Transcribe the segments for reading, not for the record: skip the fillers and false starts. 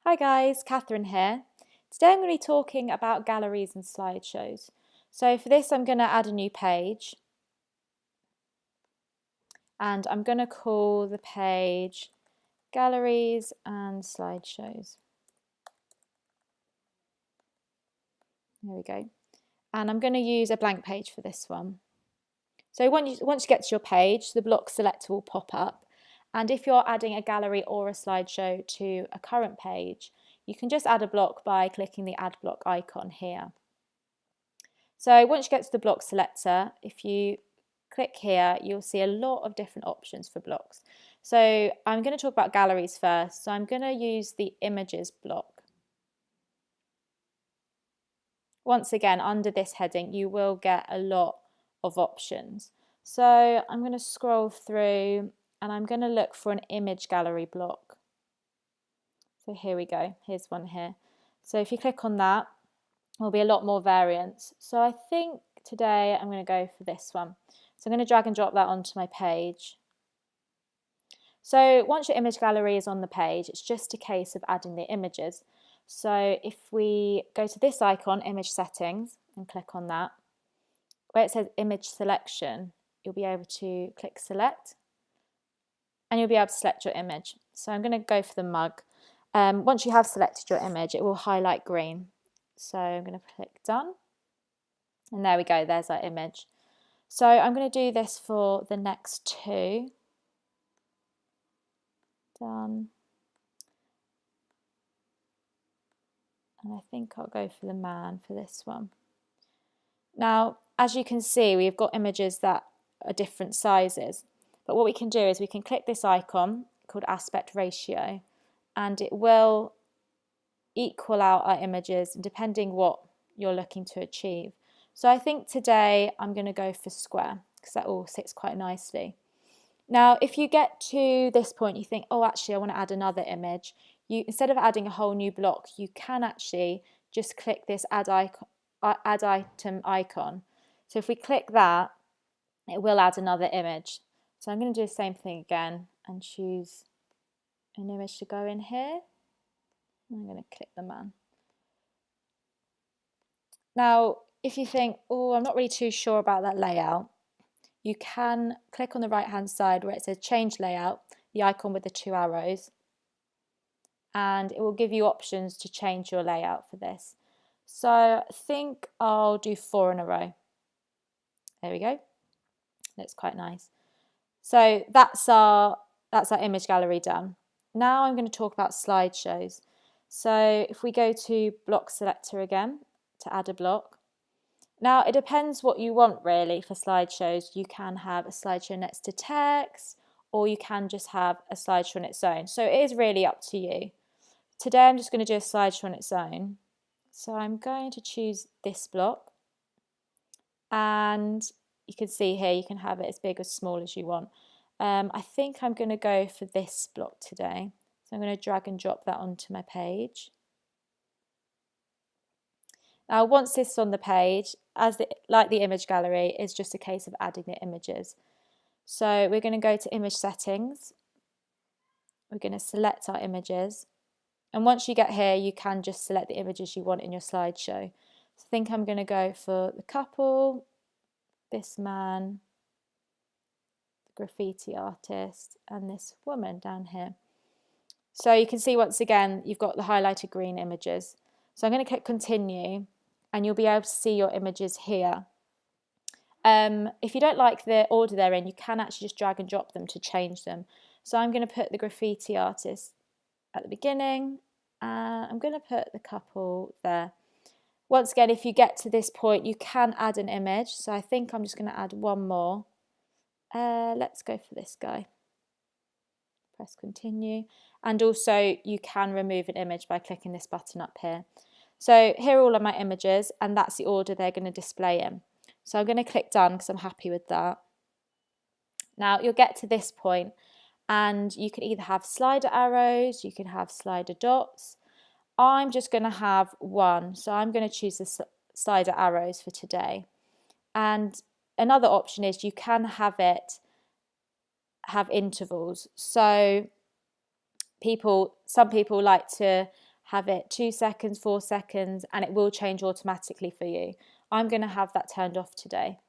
Hi guys, Catherine here. Today I'm going to be talking about galleries and slideshows. So for this I'm going to add a new page and I'm going to call the page Galleries and Slideshows. There we go. And I'm going to use a blank page for this one. So once you get to your page, the block selector will pop up. And if you're adding a gallery or a slideshow to a current page, you can just add a block by clicking the add block icon here. So once you get to the block selector, if you click here, you'll see a lot of different options for blocks. So I'm going to talk about galleries first. So I'm going to use the images block. Once again, under this heading, you will get a lot of options. So I'm going to scroll through and I'm going to look for an image gallery block. So here we go. Here's one here. So if you click on that, there'll be a lot more variants. So I think today I'm going to go for this one. So I'm going to drag and drop that onto my page. So once your image gallery is on the page, it's just a case of adding the images. So if we go to this icon, image settings, and click on that, where it says image selection, you'll be able to click select and you'll be able to select your image. So I'm going to go for the mug. Once you have selected your image, it will highlight green. So I'm going to click done. And there we go, there's our image. So I'm going to do this for the next two. Done. And I think I'll go for the man for this one. Now, as you can see, we've got images that are different sizes. But what we can do is we can click this icon called aspect ratio, and it will equal out our images depending what you're looking to achieve. So I think today I'm going to go for square because that all sits quite nicely. Now, if you get to this point, you think, oh, actually, I want to add another image. Instead of adding a whole new block, you can actually just click this add item icon. So if we click that, it will add another image. So I'm going to do the same thing again and choose an image to go in here. I'm going to click the man. Now, if you think, oh, I'm not really too sure about that layout, you can click on the right hand side where it says change layout, the icon with the two arrows, and it will give you options to change your layout for this. So I think I'll do 4 in a row. There we go. Looks quite nice. So that's our image gallery done. Now I'm going to talk about slideshows. So if we go to block selector again to add a block. Now it depends what you want really for slideshows. You can have a slideshow next to text, or you can just have a slideshow on its own. So it is really up to you. Today I'm just going to do a slideshow on its own. So I'm going to choose this block, and you can see here you can have it as big or small as you want. I think I'm going to go for this block today. So I'm going to drag and drop that onto my page. Now once this is on the page, like the image gallery, it's just a case of adding the images. So we're going to go to image settings. We're going to select our images. And once you get here, you can just select the images you want in your slideshow. So I think I'm going to go for the couple, this man, the graffiti artist, and this woman down here. So you can see once again, you've got the highlighted green images. So I'm going to click continue, and you'll be able to see your images here. If you don't like the order they're in, you can actually just drag and drop them to change them. So I'm going to put the graffiti artist at the beginning, and I'm going to put the couple there. Once again, if you get to this point, you can add an image. So I think I'm just going to add one more. Let's go for this guy. Press continue. And also you can remove an image by clicking this button up here. So here are all of my images, and that's the order they're going to display in. So I'm going to click done because I'm happy with that. Now you'll get to this point and you can either have slider arrows, you can have slider dots. I'm just going to have one, so I'm going to choose the slider arrows for today. And another option is you can have intervals. So some people like to have it 2 seconds, 4 seconds, and it will change automatically for you. I'm going to have that turned off today,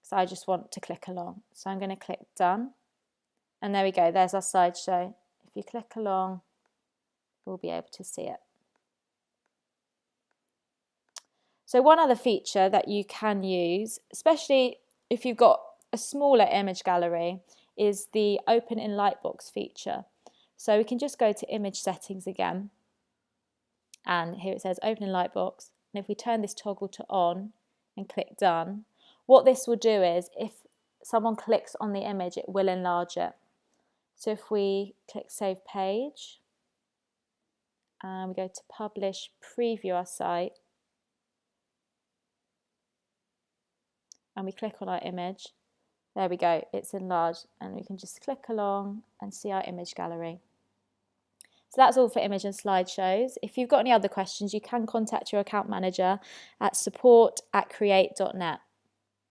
so I just want to click along. So I'm going to click done, and there we go, there's our slideshow. If you click along, we'll be able to see it. So one other feature that you can use, especially if you've got a smaller image gallery, is the Open in Lightbox feature. So we can just go to image settings again, and here it says Open in Lightbox, and if we turn this toggle to on and click done, what this will do is if someone clicks on the image, it will enlarge it. So if we click Save Page and we go to Publish, Preview our site, and we click on our image, there we go, it's enlarged, and we can just click along and see our image gallery. So that's all for image and slideshows. If you've got any other questions, you can contact your account manager at support@create.net.